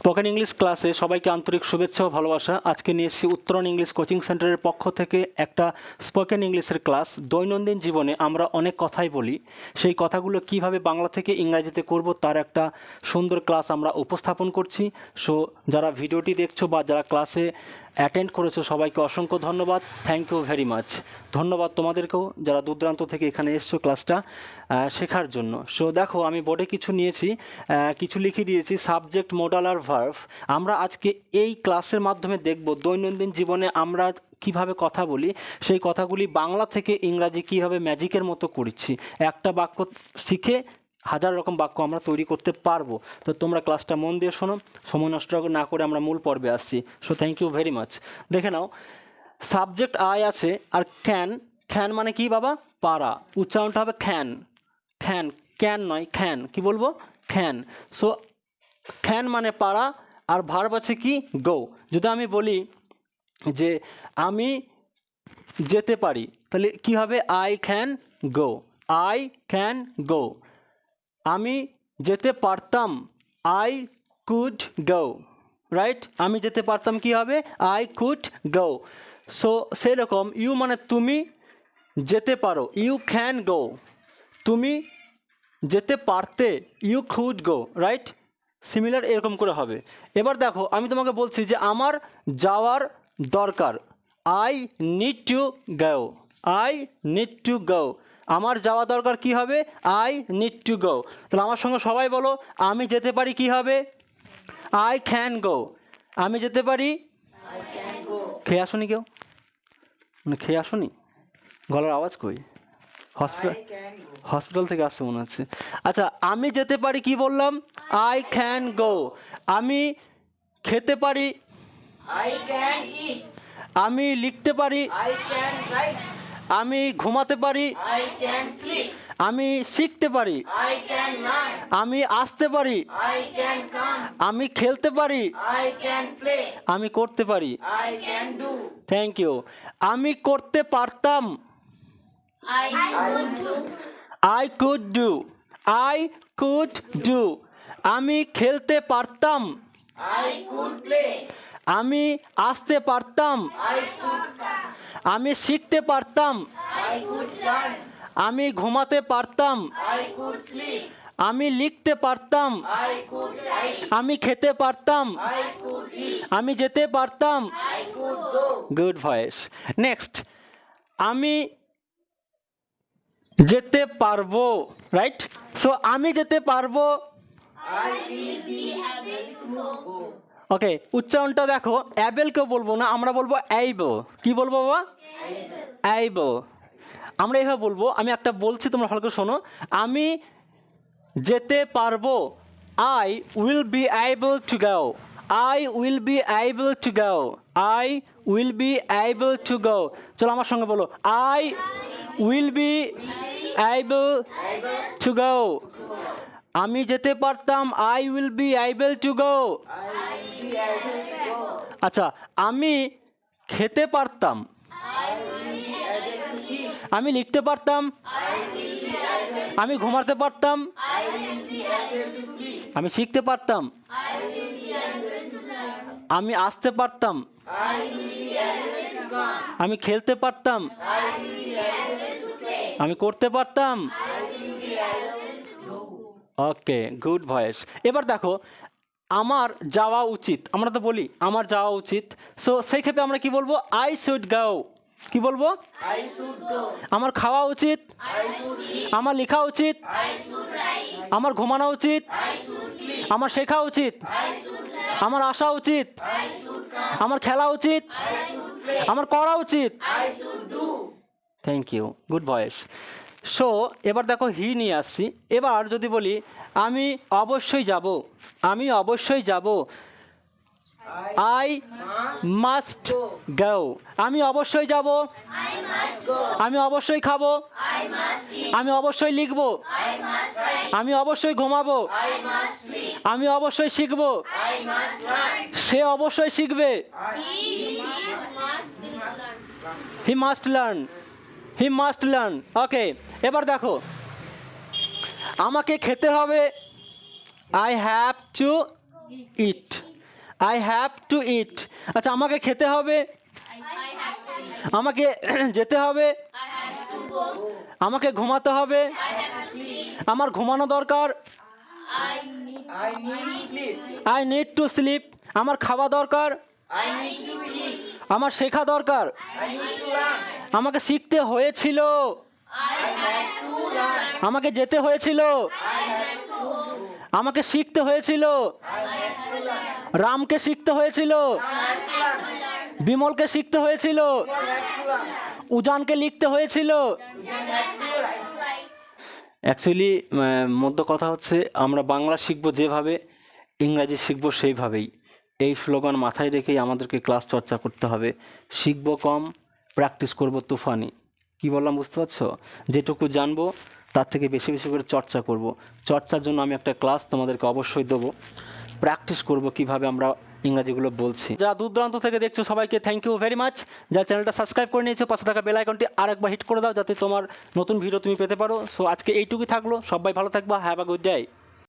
Spoken English ক্লাসে সবাইকে আন্তরিক শুভেচ্ছা ও ভালোবাসা। আজকে নিয়ে এসেছি উত্তরণ ইংলিশ কোচিং সেন্টারের পক্ষ থেকে একটা স্পোকেন ইংলিশের ক্লাস। দৈনন্দিন জীবনে আমরা অনেক কথাই বলি, সেই কথাগুলো কিভাবে বাংলা থেকে ইংরাজিতে করব তার একটা সুন্দর ক্লাস আমরা উপস্থাপন করছি। সো যারা ভিডিওটি দেখছো বা যারা ক্লাসে অ্যাটেন্ড করেছো সবাইকে অসংখ্য ধন্যবাদ। Thank you very much. ধন্যবাদ তোমাদেরকেও যারা দূর দূরান্ত থেকে এখানে এসছো ক্লাসটা শেখার জন্য। সো দেখো, আমি বোর্ডে কিছু নিয়েছি, কিছু লিখে দিয়েছি সাবজেক্ট, মডাল আর ভার্ব। আমরা আজকে এই ক্লাসের মাধ্যমে দেখব দৈনন্দিন জীবনে আমরা কিভাবে কথা বলি, সেই কথাগুলি বাংলা থেকে ইংরাজি কিভাবে ম্যাজিকের মতো করছি। একটা বাক্য শিখে হাজার রকম বাক্য আমরা তৈরি করতে পারবো। তো তোমরা ক্লাসটা মন দিয়ে শোনো, সময় নষ্ট না করে আমরা মূল পর্বে আসছি। So thank you very much. দেখে নাও, সাবজেক্ট আই আছে আর ক্যান। খ্যান মানে কি বাবা? পারা। উচ্চারণটা হবে খ্যান। খ্যান, ক্যান নয়, খ্যান। কি বলবো? খ্যান। সো খ্যান মানে পারা, আর ভার্ব আছে কি? গো। যদি আমি বলি যে আমি যেতে পারি, তাহলে কি হবে? I can go. I can go. আমি যেতে পারতাম, আই কুড গো। রাইট? আমি যেতে পারতাম কি হবে? I could go. সো সেরকম ইউ মানে তুমি যেতে পারো, ইউ ক্যান গো। তুমি যেতে পারতে, you could go. Right? Similar এরকম করে হবে। এবার দেখো, আমি তোমাকে বলছি যে আমার যাওয়ার দরকার, I need to go. I need to go. আমার যাওয়া দরকার কি হবে? I need to go. তাহলে আমার সঙ্গে সবাই বলো, আমি যেতে পারি কি হবে? I can go. আমি যেতে পারি। খেয়ে আসুনি কেউ? মানে খেয়ে আসুনি? গলার আওয়াজ কই? হসপিটাল থেকে আসছে মনে হচ্ছে। আচ্ছা, আমি যেতে পারি কি বললাম? I can go. আমি খেতে পারি, I can eat. আমি লিখতে পারি, I can write. আমি ঘুমাতে পারি, I can sleep. আমি শিখতে পারি, I can learn. আমি আসতে পারি, I can come. আমি খেলতে পারি, I can play. আমি করতে পারি। I can do. Thank you. আমি করতে পারতাম, I could do. I could do. I could do. আমি খেলতে পারতাম, I could play. আমি আসতে পারতাম, I could come. আমি শিখতে পারতাম, I could learn. আমি ঘুমাতে পারতাম, I could sleep. আমি লিখতে পারতাম, I could write. আমি খেতে পারতাম, I could eat. আমি যেতে পারতাম। I could go. Good voice. Next, আমি যেতে পারবো। রাইট? সো আমি যেতে পারবো। I will be able to go. ওকে, উচ্চারণটা দেখো, অ্যাবেলকেও বলবো না, আমরা বলবো অ্যাইবো। কি বলবো বাবা? অ্যাইবো। আমরা এইভাবে বলবো। আমি একটা বলছি, তোমরা ভালো করে শোনো। আমি যেতে পারবো, I will be able to go. I will be able to go. I will be able to go. চলো আমার সঙ্গে বলো, I will be able to go. আমি যেতে পারতাম, I will be able to go. আচ্ছা, আমি খেতে পারতাম, আমি লিখতে পারতাম, আমি ঘুমাতে পারতাম, আমি শিখতে পারতাম, আমি আসতে পারতাম, আমি খেলতে পারতাম, আমি করতে পারতাম। ওকে, গুড ভয়েস। এবার দেখো, আমার যাওয়া উচিত। আমরা তো বলি আমার যাওয়া উচিত। সো সেই ক্ষেত্রে আমরা কি বলবো? I should go. কি বলবো? I should go. আমার খাওয়া উচিত, I should eat. আমার লেখা উচিত, I should write. আমার ঘুমানো উচিত, I should sleep. আমার শেখা উচিত, I should learn. আমার আসা উচিত, I should come. আমার খেলা উচিত, I should play. আমার করা উচিত। I should do. Thank you, good voice. So এবার দেখো, হি নিয়ে আসছি। এবার যদি বলি আমি অবশ্যই যাব, আমি অবশ্যই যাব, আই মাস্ট গো। আমি অবশ্যই যাব, I must go. আমি অবশ্যই খাবো, I must eat. আমি অবশ্যই লিখবো, I must write. আমি অবশ্যই ঘুমাবো, I must sleep. আমি অবশ্যই শিখবো, I must learn. সে অবশ্যই শিখবে, he must learn, he must learn. Okay, এবার দেখো, আমাকে খেতে হবে, I have to eat. I have to eat. আচ্ছা, আমাকে খেতে হবে, I have to eat. আমাকে যেতে হবে, I have to go. আমাকে ঘুমাতে হবে, I have to sleep. আমার ঘুমানো দরকার, I need sleep. I need to sleep, আমার খাওয়া দরকার, I need to eat. আমার শেখা দরকার, I need to learn. আমাকে শিখতে হয়েছিল, I had to learn. আমাকে যেতে হয়েছিল, I had to go. আমাকে শিখতে হয়েছিল, I had to learn. রামকে শিখতে হয়েছিল, I had to learn. বিমলকে শিখতে হয়েছিল, I had to learn. উজানকে লিখতে হয়েছিল। I had to write. Actually মধ্য কথা হচ্ছে আমরা বাংলা শিখবো যেভাবে, ইংরাজি শিখবো সেইভাবেই। এই স্লোগান মাথায় রেখেই আমাদেরকে ক্লাস চর্চা করতে হবে। শিখবো কম, প্র্যাকটিস করবো তুফানি। কি বললাম বুঝতে পারছো? যেটুকু জানবো তার থেকে বেশি বেশি করে চর্চা করব। চর্চার জন্য আমি একটা ক্লাস তোমাদেরকে অবশ্যই দেবো। প্র্যাকটিস করব কিভাবে আমরা ইংরাজিগুলো বলছি। যা দূর দূরান্ত থেকে দেখছো সবাইকে থ্যাংক ইউ ভেরি মাচ। যা চ্যানেলটা সাবস্ক্রাইব করে নিয়েছো, পাশে থাকা বেল আইকনটি আরেকবার হিট করে দাও যাতে তোমার নতুন ভিডিও তুমি পেতে পারো। সো আজকে এইটুকুই থাকলো। সবাই ভালো থাকবা। Have a good day.